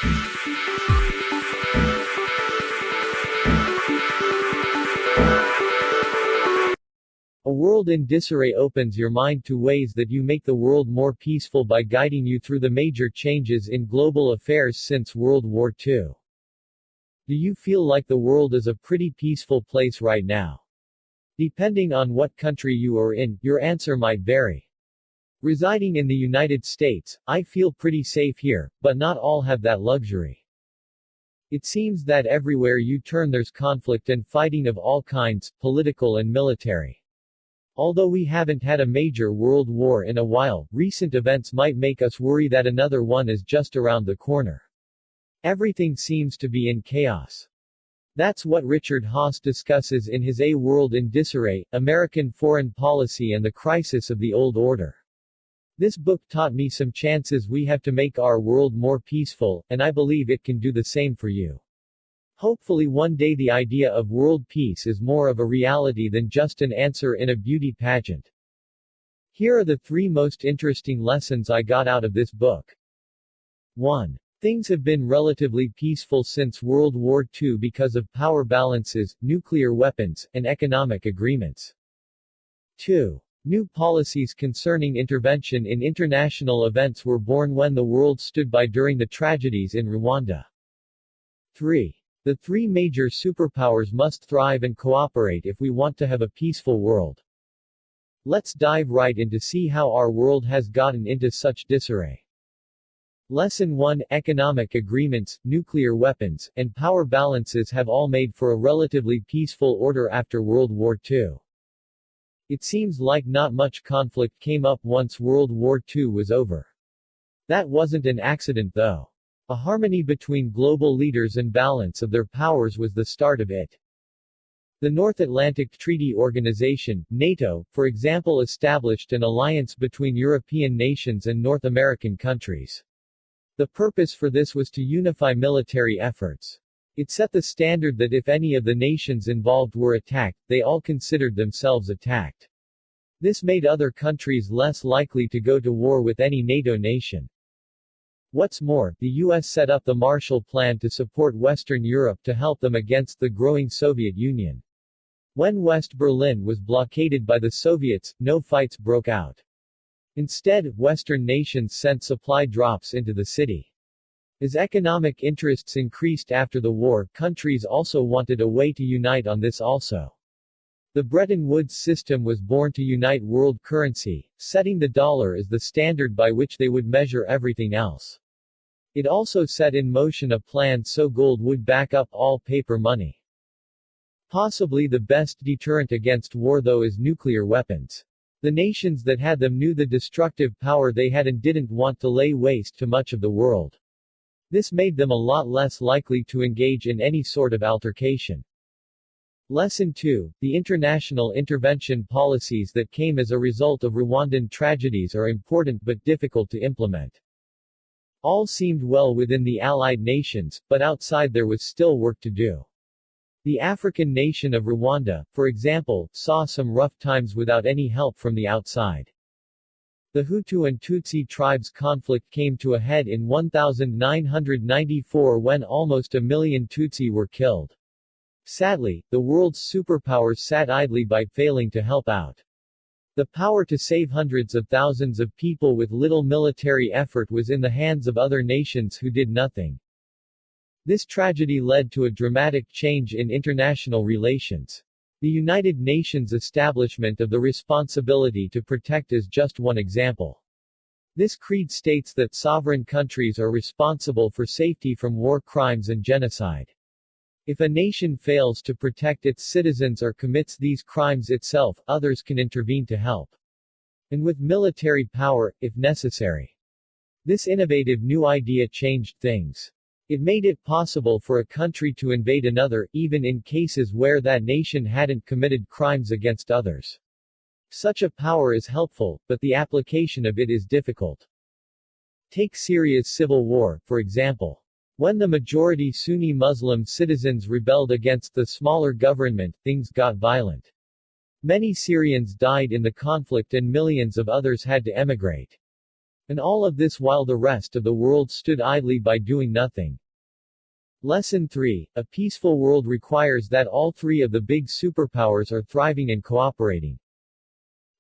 A World in Disarray opens your mind to ways that you make the world more peaceful by guiding you through the major changes in global affairs since World War II. Do you feel like the world is a pretty peaceful place right now? Depending on what country you are in, your answer might vary. Residing in the United States, I feel pretty safe here, but not all have that luxury. It seems that everywhere you turn there's conflict and fighting of all kinds, political and military. Although we haven't had a major world war in a while, recent events might make us worry that another one is just around the corner. Everything seems to be in chaos. That's what Richard Haass discusses in his A World in Disarray, American Foreign Policy and the Crisis of the Old Order. This book taught me some chances we have to make our world more peaceful, and I believe it can do the same for you. Hopefully one day the idea of world peace is more of a reality than just an answer in a beauty pageant. Here are the 3 most interesting lessons I got out of this book. 1. Things have been relatively peaceful since World War II because of power balances, nuclear weapons, and economic agreements. 2. New policies concerning intervention in international events were born when the world stood by during the tragedies in Rwanda. 3. The 3 major superpowers must thrive and cooperate if we want to have a peaceful world. Let's dive right in to see how our world has gotten into such disarray. Lesson 1: Economic agreements, nuclear weapons, and power balances have all made for a relatively peaceful order after World War II. It seems like not much conflict came up once World War II was over. That wasn't an accident though. A harmony between global leaders and balance of their powers was the start of it. The North Atlantic Treaty Organization, NATO, for example, established an alliance between European nations and North American countries. The purpose for this was to unify military efforts. It set the standard that if any of the nations involved were attacked, they all considered themselves attacked. This made other countries less likely to go to war with any NATO nation. What's more, the U.S. set up the Marshall Plan to support Western Europe to help them against the growing Soviet Union. When West Berlin was blockaded by the Soviets, no fights broke out. Instead, Western nations sent supply drops into the city. As economic interests increased after the war, countries also wanted a way to unite on this also. The Bretton Woods system was born to unite world currency, setting the dollar as the standard by which they would measure everything else. It also set in motion a plan so gold would back up all paper money. Possibly the best deterrent against war though is nuclear weapons. The nations that had them knew the destructive power they had and didn't want to lay waste to much of the world. This made them a lot less likely to engage in any sort of altercation. Lesson 2: The international intervention policies that came as a result of Rwandan tragedies are important but difficult to implement. All seemed well within the Allied nations, but outside there was still work to do. The African nation of Rwanda, for example, saw some rough times without any help from the outside. The Hutu and Tutsi tribes conflict came to a head in 1994 when almost 1 million Tutsi were killed. Sadly, the world's superpowers sat idly by, failing to help out. The power to save hundreds of thousands of people with little military effort was in the hands of other nations who did nothing. This tragedy led to a dramatic change in international relations. The United Nations establishment of the responsibility to protect is just one example. This creed states that sovereign countries are responsible for safety from war crimes and genocide. If a nation fails to protect its citizens or commits these crimes itself, others can intervene to help. And with military power, if necessary. This innovative new idea changed things. It made it possible for a country to invade another, even in cases where that nation hadn't committed crimes against others. Such a power is helpful, but the application of it is difficult. Take Syria's civil war, for example. When the majority Sunni Muslim citizens rebelled against the smaller government, things got violent. Many Syrians died in the conflict and millions of others had to emigrate. And all of this while the rest of the world stood idly by doing nothing. Lesson 3. A peaceful world requires that all three of the big superpowers are thriving and cooperating.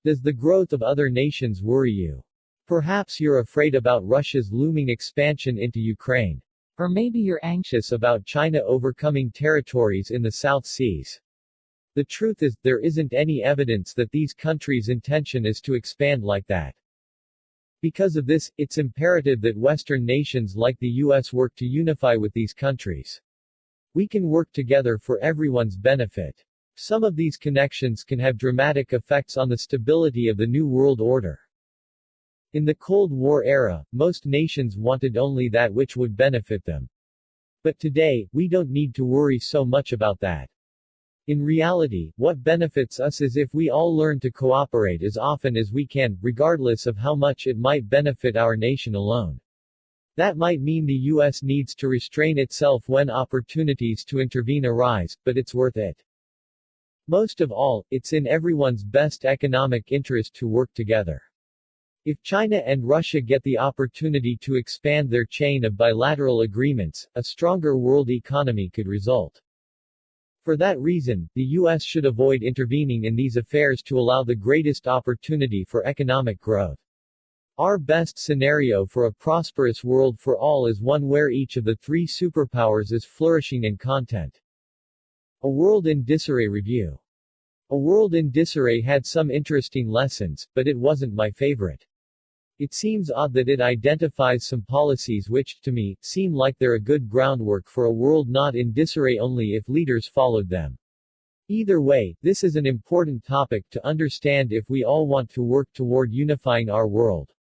Does the growth of other nations worry you? Perhaps you're afraid about Russia's looming expansion into Ukraine. Or maybe you're anxious about China overcoming territories in the South Seas. The truth is, there isn't any evidence that these countries' intention is to expand like that. Because of this, it's imperative that Western nations like the US work to unify with these countries. We can work together for everyone's benefit. Some of these connections can have dramatic effects on the stability of the New World Order. In the Cold War era, most nations wanted only that which would benefit them. But today, we don't need to worry so much about that. In reality, what benefits us is if we all learn to cooperate as often as we can, regardless of how much it might benefit our nation alone. That might mean the US needs to restrain itself when opportunities to intervene arise, but it's worth it. Most of all, it's in everyone's best economic interest to work together. If China and Russia get the opportunity to expand their chain of bilateral agreements, a stronger world economy could result. For that reason, the US should avoid intervening in these affairs to allow the greatest opportunity for economic growth. Our best scenario for a prosperous world for all is one where each of the three superpowers is flourishing in content. A World in Disarray review. A World in Disarray had some interesting lessons, but it wasn't my favorite. It seems odd that it identifies some policies which, to me, seem like they're a good groundwork for a world not in disarray only if leaders followed them. Either way, this is an important topic to understand if we all want to work toward unifying our world.